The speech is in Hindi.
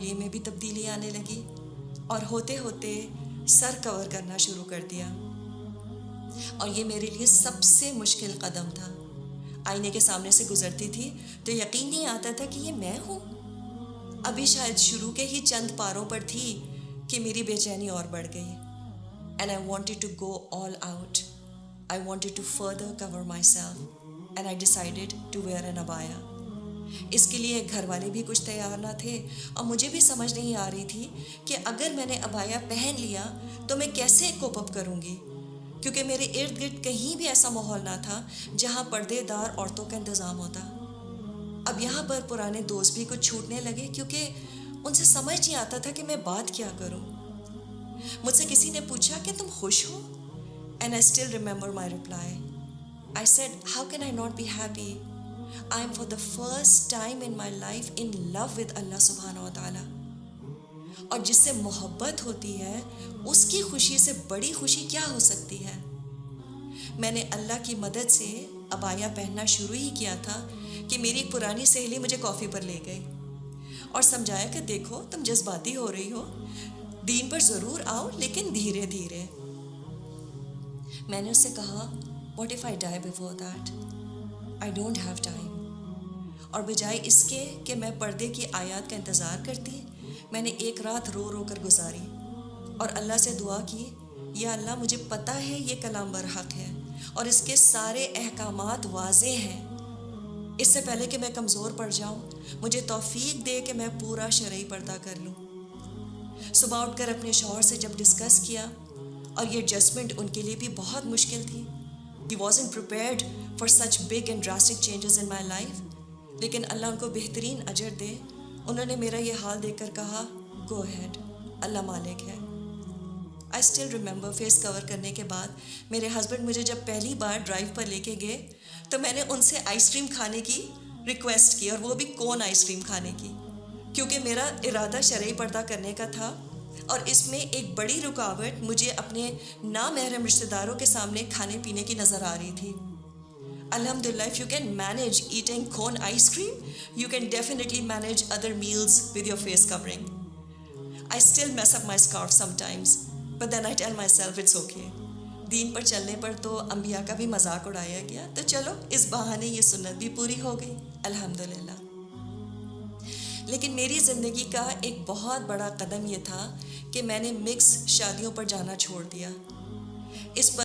ये में भी तब्दीली आने लगी और होते होते सर कवर करना शुरू कर दिया। और ये मेरे लिए सबसे मुश्किल कदम था। आईने के सामने से गुजरती थी तो यकीन नहीं आता था कि ये मैं हूँ। अभी शायद शुरू के ही चंद पारों पर थी कि मेरी बेचैनी और बढ़ गई। And I wanted to go all out. I wanted to further cover my self and I decided to wear an abaya. इसके लिए घर वाले भी कुछ तैयार ना थे और मुझे भी समझ नहीं आ रही थी कि अगर मैंने अबाया पहन लिया तो मैं कैसे कोप अप करूँगी, क्योंकि मेरे इर्द गिर्द कहीं भी ऐसा माहौल ना था जहाँ पर्देदार औरतों का इंतज़ाम होता। अब यहाँ पर पुराने दोस्त भी कुछ छूटने लगे क्योंकि उनसे समझ नहीं आता था कि मैं बात क्या करूँ। मुझसे किसी ने पूछा कि तुम खुश हो, and I still remember my reply. I said, how can I not be happy? I am for the first time in my life in love with Allah सुब्हानहू व तआला। और जिससे मोहब्बत होती है उसकी खुशी से बड़ी खुशी क्या हो सकती है। मैंने अल्लाह की मदद से अबाया पहनना शुरू ही किया था कि मेरी एक पुरानी सहेली मुझे कॉफ़ी पर ले गई और समझाया कि देखो तुम जज्बाती हो रही हो, दीन पर ज़रूर आओ लेकिन धीरे धीरे। मैंने उससे कहा, what if I die before that? I don't have time. और बजाय इसके कि मैं पर्दे की आयत का इंतज़ार करती, मैंने एक रात रो रो कर गुजारी और अल्लाह से दुआ की, या अल्लाह मुझे पता है ये कलाम बरहक है और इसके सारे अहकामात वाज़े हैं। इससे पहले कि मैं कमज़ोर पड़ जाऊं, मुझे तौफीक दे कि मैं पूरा शरई पर्दा कर लूं। सुबह उठकर अपने शौहर से जब डिस्कस किया, और ये एडजस्टमेंट उनके लिए भी बहुत मुश्किल थी। He wasn't prepared for such big and drastic changes in my life, लेकिन अल्लाह उनको बेहतरीन अजर दे। उन्होंने मेरा ये हाल देखकर कहा, गो अहेड, अल्लाह मालिक है। आई स्टिल रिमेंबर फेस कवर करने के बाद मेरे हस्बैंड मुझे जब पहली बार ड्राइव पर लेके गए तो मैंने उनसे आइसक्रीम खाने की रिक्वेस्ट की, और वो भी कोन आइसक्रीम खाने की, क्योंकि मेरा इरादा शरई पर्दा करने का था और इसमें एक बड़ी रुकावट मुझे अपने नामहरम रिश्तेदारों के सामने खाने पीने की नज़र आ रही थी। Alhamdulillah, if you can manage eating cone ice cream, you can definitely manage other meals with your face covering. I still mess up my scarf sometimes, but then I tell myself it's okay. दीन पर चलने पर तो अंबिया का भी मजाक उड़ाया गया, तो चलो इस बहाने ये सुन्नत भी पूरी हो गई, अल्हम्दुलिल्लाह। लेकिन मेरी ज़िंदगी का एक बहुत बड़ा कदम ये था कि मैंने मिक्स शादियों पर जाना छोड़ दिया। इस पर